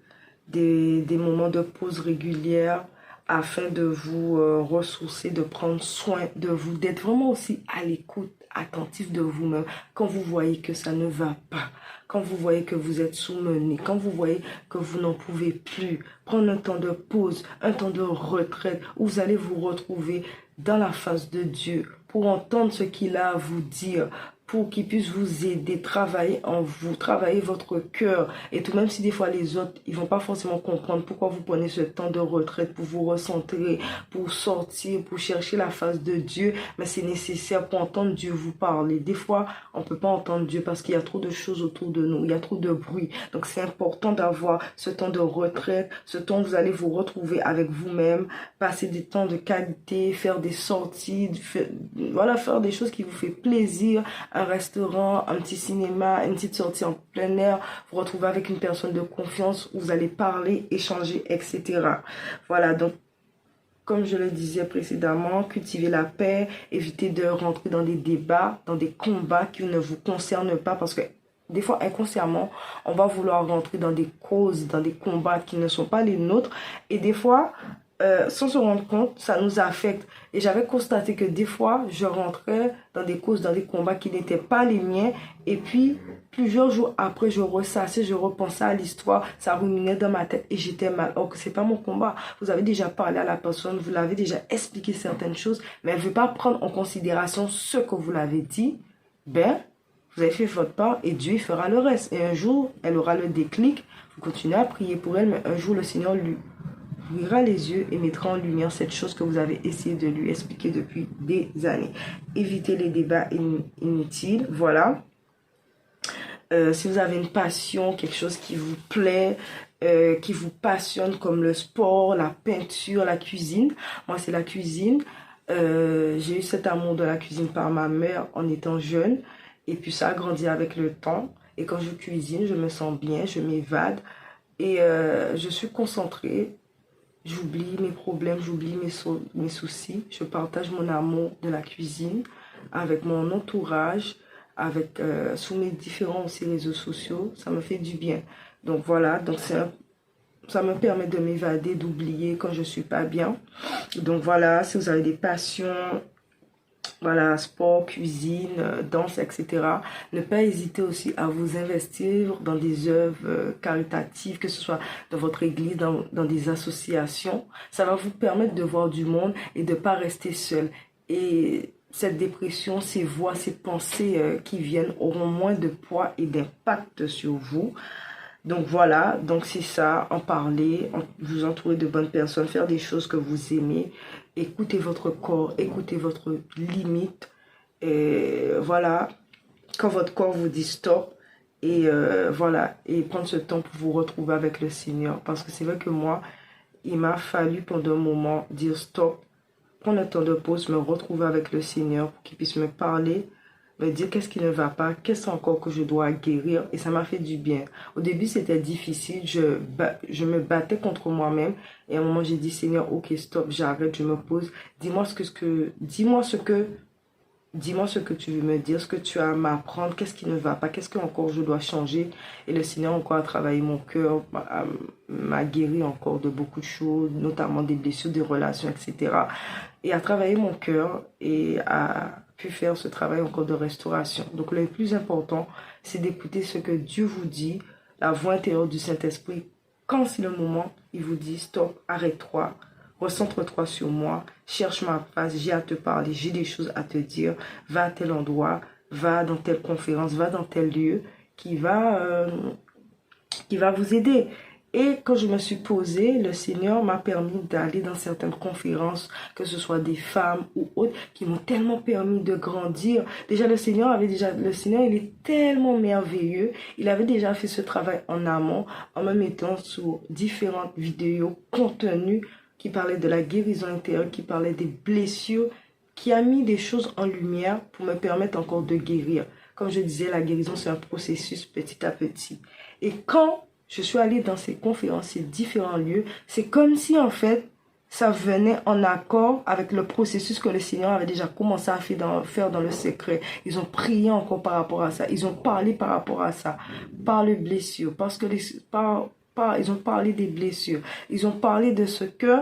des moments de pause régulière, afin de vous ressourcer, de prendre soin de vous, d'être vraiment aussi à l'écoute attentif de vous-même. Quand vous voyez que ça ne va pas, quand vous voyez que vous êtes sous-mené, quand vous voyez que vous n'en pouvez plus, prendre un temps de pause, un temps de retraite, où vous allez vous retrouver dans la face de Dieu pour entendre ce qu'il a à vous dire, pour qu'il puisse vous aider, travailler en vous, travailler votre cœur. Et tout, même si des fois les autres, ils vont pas forcément comprendre pourquoi vous prenez ce temps de retraite pour vous recentrer, pour sortir, pour chercher la face de Dieu, mais c'est nécessaire pour entendre Dieu vous parler. Des fois, on peut pas entendre Dieu parce qu'il y a trop de choses autour de nous, il y a trop de bruit. Donc c'est important d'avoir ce temps de retraite, ce temps où vous allez vous retrouver avec vous-même, passer des temps de qualité, faire des sorties, faire des choses qui vous fait plaisir, un restaurant, un petit cinéma, une petite sortie en plein air, vous retrouvez avec une personne de confiance où vous allez parler, échanger, etc. Voilà, donc comme je le disais précédemment, cultivez la paix, évitez de rentrer dans des débats, dans des combats qui ne vous concernent pas parce que des fois, inconsciemment, on va vouloir rentrer dans des causes, dans des combats qui ne sont pas les nôtres. Et des fois, sans se rendre compte, ça nous affecte. Et j'avais constaté que des fois, je rentrais dans des causes, dans des combats qui n'étaient pas les miens. Et puis, plusieurs jours après, je ressassais, je repensais à l'histoire. Ça ruminait dans ma tête et j'étais mal. Or que c'est pas mon combat. Vous avez déjà parlé à la personne, vous l'avez déjà expliqué certaines choses, mais elle ne veut pas prendre en considération ce que vous l'avez dit. Ben, vous avez fait votre part et Dieu fera le reste. Et un jour, elle aura le déclic. Vous continuez à prier pour elle, mais un jour, le Seigneur lui ouvrira les yeux et mettra en lumière cette chose que vous avez essayé de lui expliquer depuis des années. Évitez les débats inutiles. Voilà. Si vous avez une passion, quelque chose qui vous plaît, qui vous passionne comme le sport, la peinture, la cuisine. Moi, c'est la cuisine. J'ai eu cet amour de la cuisine par ma mère en étant jeune. Et puis ça a grandi avec le temps. Et quand je cuisine, je me sens bien, je m'évade. Et je suis concentrée. J'oublie mes problèmes, j'oublie mes soucis. Je partage mon amour de la cuisine avec mon entourage, avec sous mes différents aussi réseaux sociaux. Ça me fait du bien. Donc voilà, donc ça me permet de m'évader, d'oublier quand je suis pas bien. Donc voilà, si vous avez des passions, voilà, sport, cuisine, danse, etc. Ne pas hésiter aussi à vous investir dans des œuvres caritatives, que ce soit dans votre église, dans des associations. Ça va vous permettre de voir du monde et de ne pas rester seul. Et cette dépression, ces voix, ces pensées qui viennent auront moins de poids et d'impact sur vous. Donc voilà, donc c'est ça, en parler, vous entourer de bonnes personnes, faire des choses que vous aimez, écoutez votre corps, écoutez votre limite, et voilà, quand votre corps vous dit stop, et voilà, et prendre ce temps pour vous retrouver avec le Seigneur, parce que c'est vrai que moi, il m'a fallu pendant un moment dire stop, prendre un temps de pause, me retrouver avec le Seigneur pour qu'il puisse me parler, me dire qu'est-ce qui ne va pas, qu'est-ce encore que je dois guérir, et ça m'a fait du bien. Au début, c'était difficile, je me battais contre moi-même, et à un moment, j'ai dit, Seigneur, ok, stop, j'arrête, je me pose, dis-moi ce que tu veux me dire, ce que tu as à m'apprendre, qu'est-ce qui ne va pas, qu'est-ce que encore je dois changer, et le Seigneur encore a travaillé mon cœur, m'a guéri encore de beaucoup de choses, notamment des blessures, des relations, etc. Et a travaillé mon cœur, et a pu faire ce travail encore de restauration. Donc le plus important, c'est d'écouter ce que Dieu vous dit, la voix intérieure du Saint-Esprit. Quand c'est le moment, il vous dit stop, arrête-toi, recentre-toi sur moi, cherche ma face, j'ai à te parler, j'ai des choses à te dire, va à tel endroit, va dans telle conférence, va dans tel lieu qui va vous aider. Et quand je me suis posée, le Seigneur m'a permis d'aller dans certaines conférences, que ce soit des femmes ou autres, qui m'ont tellement permis de grandir. Déjà, le Seigneur, il est tellement merveilleux. Il avait déjà fait ce travail en amont, en me mettant sur différentes vidéos, contenus, qui parlaient de la guérison intérieure, qui parlaient des blessures, qui a mis des choses en lumière pour me permettre encore de guérir. Comme je disais, la guérison, c'est un processus petit à petit. Et quand je suis allée dans ces conférences, ces différents lieux, c'est comme si en fait, ça venait en accord avec le processus que le Seigneur avait déjà commencé à faire dans le secret. Ils ont prié encore par rapport à ça. Ils ont parlé par rapport à ça. Par les blessures. Parce que ils ont parlé des blessures. Ils ont parlé de ce que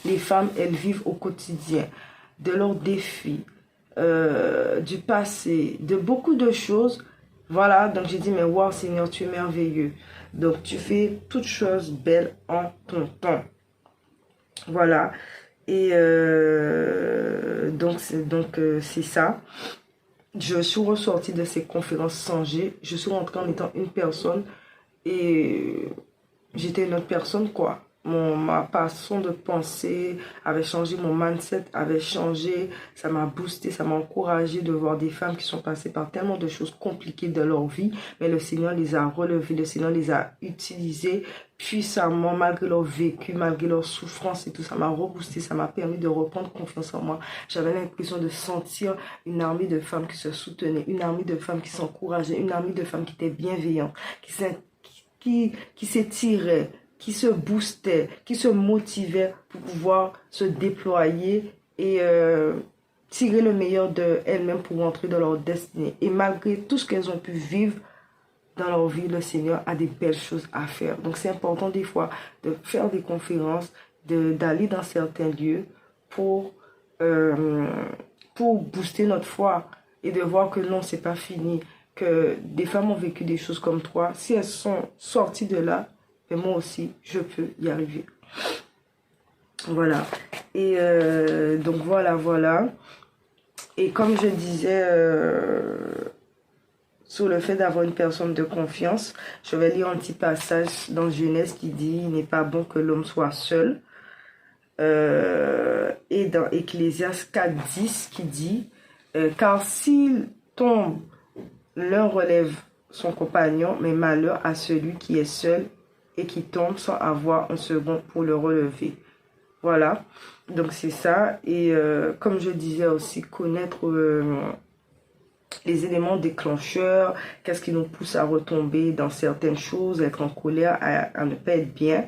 les femmes, elles vivent au quotidien. De leurs défis. du passé, de beaucoup de choses. Voilà, donc j'ai dit, mais wow, Seigneur, tu es merveilleux. Donc, tu fais toutes choses belles en ton temps. Voilà. Et c'est ça. Je suis ressortie de ces conférences changée. Je suis rentrée en étant une personne et j'étais une autre personne, quoi. Ma façon de penser avait changé, mon mindset avait changé, ça m'a boosté, ça m'a encouragé de voir des femmes qui sont passées par tellement de choses compliquées dans leur vie, mais le Seigneur les a relevées, le Seigneur les a utilisées puissamment, malgré leur vécu, malgré leur souffrance et tout, ça m'a reboosté, ça m'a permis de reprendre confiance en moi. J'avais l'impression de sentir une armée de femmes qui se soutenaient, une armée de femmes qui s'encourageaient, une armée de femmes qui étaient bienveillantes, qui s'étiraient, qui se boostaient, qui se motivaient pour pouvoir se déployer et tirer le meilleur d'elles-mêmes pour entrer dans leur destinée. Et malgré tout ce qu'elles ont pu vivre dans leur vie, le Seigneur a des belles choses à faire. Donc c'est important des fois de faire des conférences, d'aller dans certains lieux pour booster notre foi et de voir que non, c'est pas fini, que des femmes ont vécu des choses comme toi. Si elles sont sorties de là, et moi aussi, je peux y arriver. Voilà. Et donc voilà. Et comme je disais, sur le fait d'avoir une personne de confiance, je vais lire un petit passage dans Genèse qui dit « Il n'est pas bon que l'homme soit seul ». Et dans Ecclésiaste 4:10 qui dit « Car s'il tombe, l'un relève son compagnon, mais malheur à celui qui est seul et qui tombe sans avoir un second pour le relever. » Voilà, donc c'est ça. Et comme je disais aussi, connaître les éléments déclencheurs, qu'est-ce qui nous pousse à retomber dans certaines choses, être en colère, à ne pas être bien.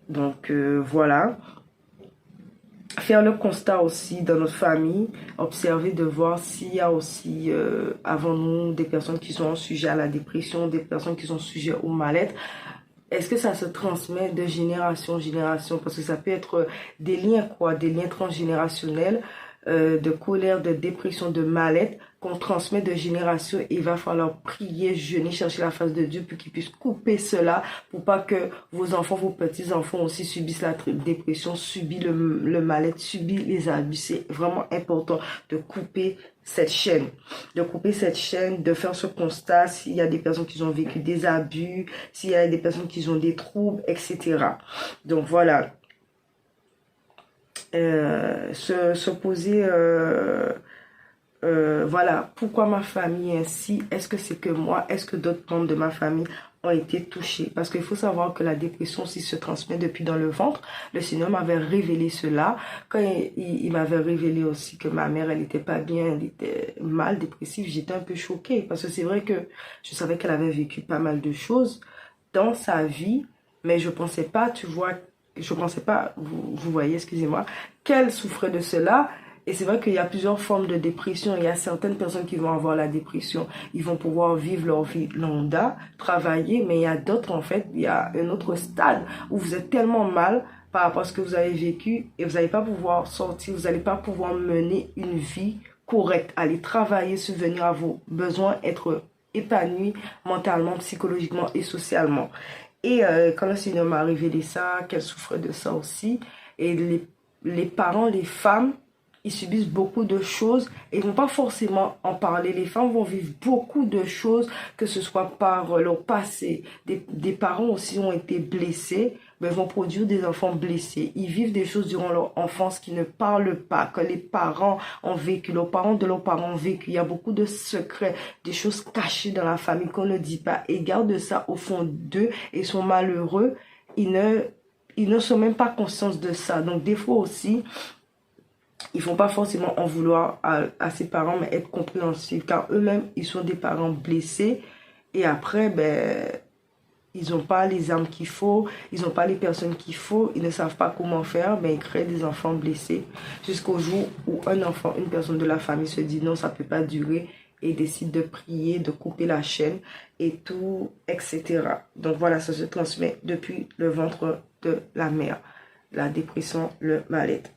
Donc voilà. Faire le constat aussi dans notre famille, observer de voir s'il y a aussi avant nous des personnes qui sont sujets à la dépression, des personnes qui sont sujets au mal-être. Est-ce que ça se transmet de génération en génération? Parce que ça peut être des liens, quoi, des liens transgénérationnels, de colère, de dépression, de mal-être qu'on transmet de génération. Il va falloir prier, jeûner, chercher la face de Dieu pour qu'il puisse couper cela, pour pas que vos enfants, vos petits-enfants aussi subissent la dépression, subissent le mal-être, subissent les abus. C'est vraiment important de couper cette chaîne, de faire ce constat s'il y a des personnes qui ont vécu des abus, s'il y a des personnes qui ont des troubles, etc. Donc voilà. Se poser voilà, pourquoi ma famille est ainsi? Est-ce que c'est que moi? Est-ce que d'autres membres de ma famille ont été touchés? Parce qu'il faut savoir que la dépression aussi se transmet depuis dans le ventre. Le Seigneur m'avait révélé cela. Quand il m'avait révélé aussi que ma mère, elle n'était pas bien, elle était mal, dépressive, j'étais un peu choquée. Parce que c'est vrai que je savais qu'elle avait vécu pas mal de choses dans sa vie, mais je pensais pas, tu vois, vous voyez, excusez-moi, qu'elle souffrait de cela. Et c'est vrai qu'il y a plusieurs formes de dépression. Il y a certaines personnes qui vont avoir la dépression. Ils vont pouvoir vivre leur vie lambda, travailler. Mais il y a d'autres, en fait, il y a un autre stade où vous êtes tellement mal par rapport à ce que vous avez vécu et vous n'allez pas pouvoir sortir, vous n'allez pas pouvoir mener une vie correcte, aller travailler, subvenir à vos besoins, être épanoui mentalement, psychologiquement et socialement. Et quand le Seigneur m'a révélé ça, qu'elle souffrait de ça aussi, et les parents, les femmes, ils subissent beaucoup de choses et ils ne vont pas forcément en parler. Les femmes vont vivre beaucoup de choses, que ce soit par leur passé. Des parents aussi ont été blessés, mais vont produire des enfants blessés. Ils vivent des choses durant leur enfance qui ne parlent pas, que les parents ont vécu, leurs parents de leurs parents ont vécu. Il y a beaucoup de secrets, des choses cachées dans la famille qu'on ne dit pas et gardent ça au fond d'eux et sont malheureux. Ils ne sont même pas conscients de ça. Donc des fois aussi, ils ne font pas forcément en vouloir à ses parents, mais être compréhensifs, car eux-mêmes, ils sont des parents blessés. Et après, ben, ils n'ont pas les armes qu'il faut, ils n'ont pas les personnes qu'il faut, ils ne savent pas comment faire, mais ils créent des enfants blessés. Jusqu'au jour où un enfant, une personne de la famille se dit non, ça ne peut pas durer, et décide de prier, de couper la chaîne, et tout, etc. Donc voilà, ça se transmet depuis le ventre de la mère. La dépression, le mal-être.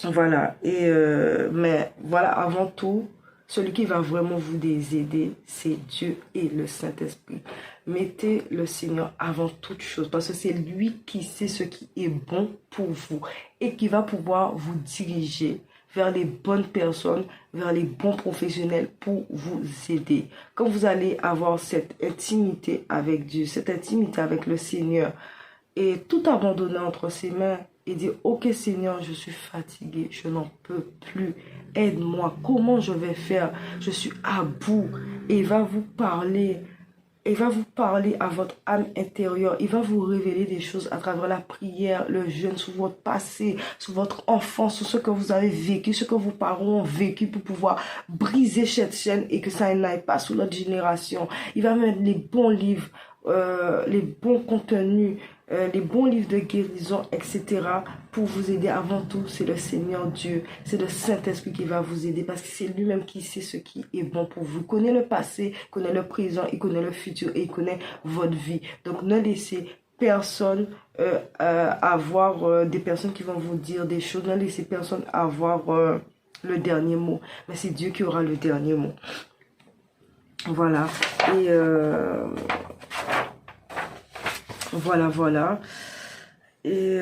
Voilà, mais voilà, avant tout, celui qui va vraiment vous aider, c'est Dieu et le Saint-Esprit. Mettez le Seigneur avant toute chose parce que c'est lui qui sait ce qui est bon pour vous et qui va pouvoir vous diriger vers les bonnes personnes, vers les bons professionnels pour vous aider. Quand vous allez avoir cette intimité avec Dieu, cette intimité avec le Seigneur, et tout abandonner entre ses mains et dire, ok Seigneur, je suis fatigué, je n'en peux plus, aide-moi, comment je vais faire, je suis à bout. Et il va vous parler à votre âme intérieure, il va vous révéler des choses à travers la prière, le jeûne, sur votre passé, sur votre enfance, sur ce que vous avez vécu, ce que vos parents ont vécu pour pouvoir briser cette chaîne et que ça n'aille pas sous notre génération. Il va mettre les bons livres, les bons contenus, les bons livres de guérison, etc. pour vous aider. Avant tout, c'est le Seigneur Dieu, c'est le Saint-Esprit qui va vous aider parce que c'est lui-même qui sait ce qui est bon pour vous. Il connaît le passé, il connaît le présent, il connaît le futur et il connaît votre vie. Donc ne laissez personne avoir des personnes qui vont vous dire des choses, ne laissez personne avoir le dernier mot, mais c'est Dieu qui aura le dernier mot. Voilà. Et voilà. Et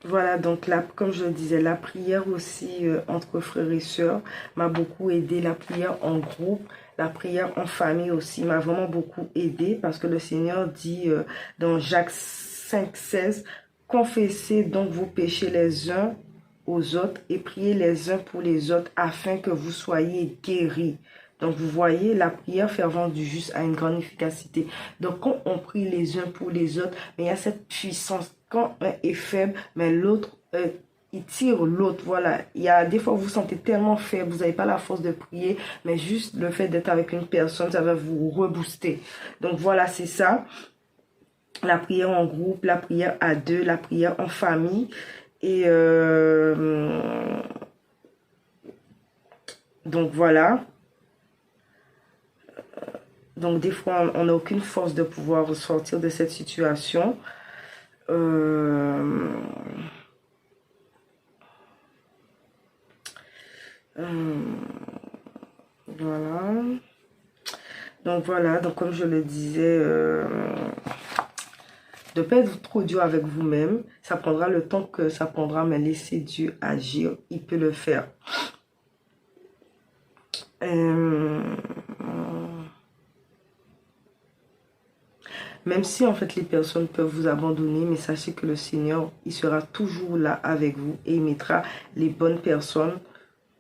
voilà, donc là, comme je le disais, la prière aussi entre frères et sœurs m'a beaucoup aidé. La prière en groupe, la prière en famille aussi m'a vraiment beaucoup aidé parce que le Seigneur dit dans Jacques 5,16, confessez donc vos péchés les uns aux autres et priez les uns pour les autres afin que vous soyez guéris. Donc, vous voyez, la prière fervente du juste a une grande efficacité. Donc, quand on prie les uns pour les autres, mais il y a cette puissance. Quand un est faible, mais l'autre, il tire l'autre. Voilà. Il y a des fois, vous vous sentez tellement faible, vous n'avez pas la force de prier, mais juste le fait d'être avec une personne, ça va vous rebooster. Donc, voilà, c'est ça. La prière en groupe, la prière à deux, la prière en famille. Et donc, voilà. Donc, des fois, on n'a aucune force de pouvoir sortir de cette situation. Voilà. Donc, voilà. Donc, comme je le disais, de ne pas être trop dur avec vous-même. Ça prendra le temps que ça prendra, mais laissez Dieu agir. Il peut le faire. Même si en fait les personnes peuvent vous abandonner, mais sachez que le Seigneur, il sera toujours là avec vous et il mettra les bonnes personnes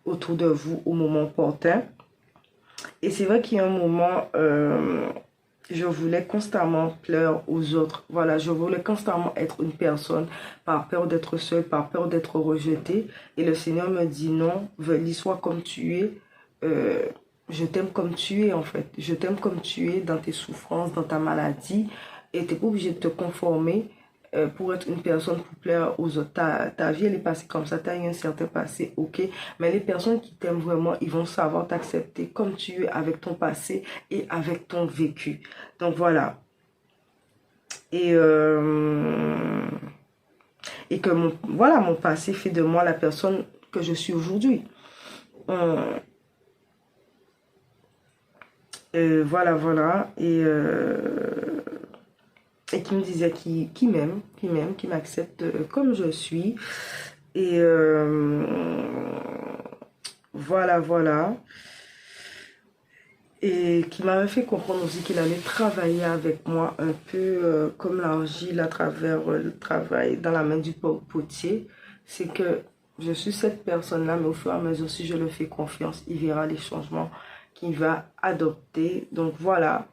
autour de vous au moment opportun. Et c'est vrai qu'il y a un moment, je voulais constamment pleurer aux autres. Voilà, je voulais constamment être une personne par peur d'être seule, par peur d'être rejetée. Et le Seigneur me dit non, Veuille, sois comme tu es. Je t'aime comme tu es en fait. Je t'aime comme tu es dans tes souffrances, dans ta maladie. Et tu n'es pas obligé de te conformer pour être une personne pour plaire aux autres. Ta vie, elle est passée comme ça. Tu as eu un certain passé, ok. Mais les personnes qui t'aiment vraiment, ils vont savoir t'accepter comme tu es avec ton passé et avec ton vécu. Donc voilà. Et que mon passé fait de moi la personne que je suis aujourd'hui. Voilà. Et qui me disait qui m'aime, qui m'accepte comme je suis. Et voilà. Et qui m'avait fait comprendre aussi qu'il allait travailler avec moi un peu comme l'argile à travers le travail dans la main du potier. C'est que je suis cette personne-là, mais au fur et à mesure, si je le fais confiance, il verra les changements qu'il va adopter. Donc voilà.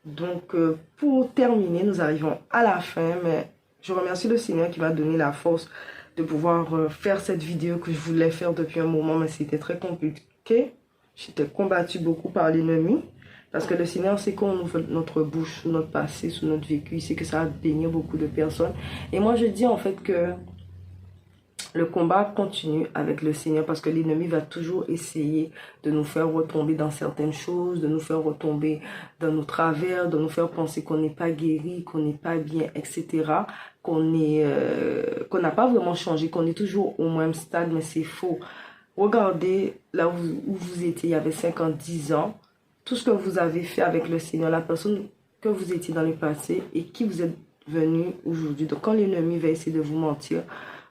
Donc pour terminer, nous arrivons à la fin, mais je remercie le Seigneur qui m'a donné la force de pouvoir faire cette vidéo que je voulais faire depuis un moment, mais c'était très compliqué. J'étais combattue beaucoup par l'ennemi. Parce que le Seigneur sait qu'on ouvre notre bouche sur notre passé, sur notre vécu. Il sait que ça va bénir beaucoup de personnes. Et moi, je dis en fait que Le combat continue avec le Seigneur parce que l'ennemi va toujours essayer de nous faire retomber dans certaines choses, de nous faire retomber dans nos travers, de nous faire penser qu'on n'est pas guéri, qu'on n'est pas bien, etc. Qu'on n'a pas vraiment changé, qu'on est toujours au même stade, mais c'est faux. Regardez là où vous étiez il y avait 5 ans, 10 ans, tout ce que vous avez fait avec le Seigneur, la personne que vous étiez dans le passé et qui vous êtes venu aujourd'hui. Donc quand l'ennemi va essayer de vous mentir,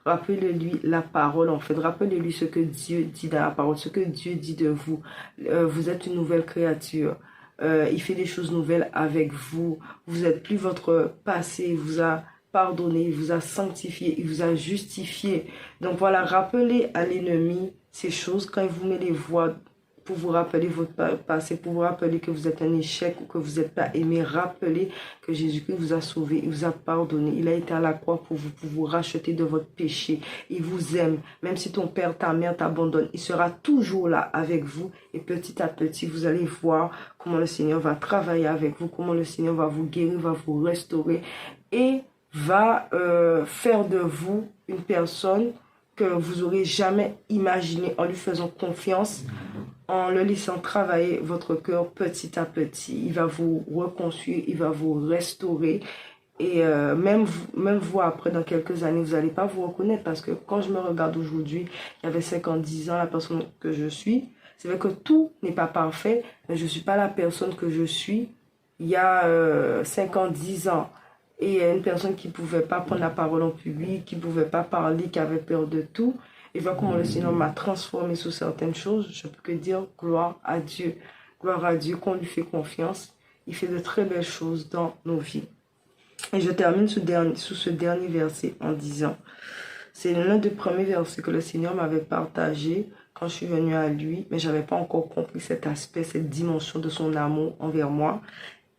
rappelez-lui la parole, en fait. Rappelez-lui ce que Dieu dit dans la parole, ce que Dieu dit de vous. Vous êtes une nouvelle créature. Il fait des choses nouvelles avec vous. Vous n'êtes plus votre passé. Il vous a pardonné, il vous a sanctifié, il vous a justifié. Donc voilà, rappelez à l'ennemi ces choses quand il vous met les voix pour vous rappeler votre passé, pour vous rappeler que vous êtes un échec ou que vous n'êtes pas aimé. Rappelez que Jésus-Christ vous a sauvé, il vous a pardonné. Il a été à la croix pour vous racheter de votre péché. Il vous aime. Même si ton père, ta mère t'abandonne, il sera toujours là avec vous. Et petit à petit, vous allez voir comment le Seigneur va travailler avec vous, comment le Seigneur va vous guérir, va vous restaurer et va faire de vous une personne que vous n'aurez jamais imaginé en lui faisant confiance, en le laissant travailler votre cœur petit à petit. Il va vous reconstruire, il va vous restaurer. Et même vous, après, dans quelques années, vous n'allez pas vous reconnaître. Parce que quand je me regarde aujourd'hui, il y avait 50-10 ans, la personne que je suis, c'est vrai que tout n'est pas parfait, mais je ne suis pas la personne que je suis il y a 50-10 ans. Et une personne qui ne pouvait pas prendre la parole en public, qui ne pouvait pas parler, qui avait peur de tout. Et voir comment le Seigneur m'a transformé sur certaines choses. Je peux que dire gloire à Dieu. Gloire à Dieu qu'on lui fait confiance. Il fait de très belles choses dans nos vies. Et je termine sous ce dernier verset en disant, c'est l'un des premiers versets que le Seigneur m'avait partagé quand je suis venue à lui, mais je n'avais pas encore compris cet aspect, cette dimension de son amour envers moi.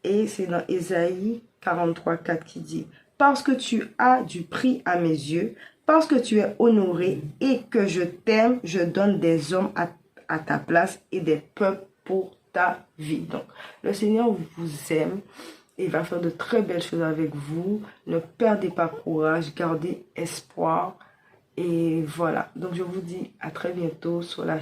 Et c'est dans Ésaïe 43:4 qui dit, « Parce que tu as du prix à mes yeux, parce que tu es honoré et que je t'aime, je donne des hommes à ta place et des peuples pour ta vie. » Donc, le Seigneur vous aime et va faire de très belles choses avec vous. Ne perdez pas courage, gardez espoir. Et voilà, donc je vous dis à très bientôt sur la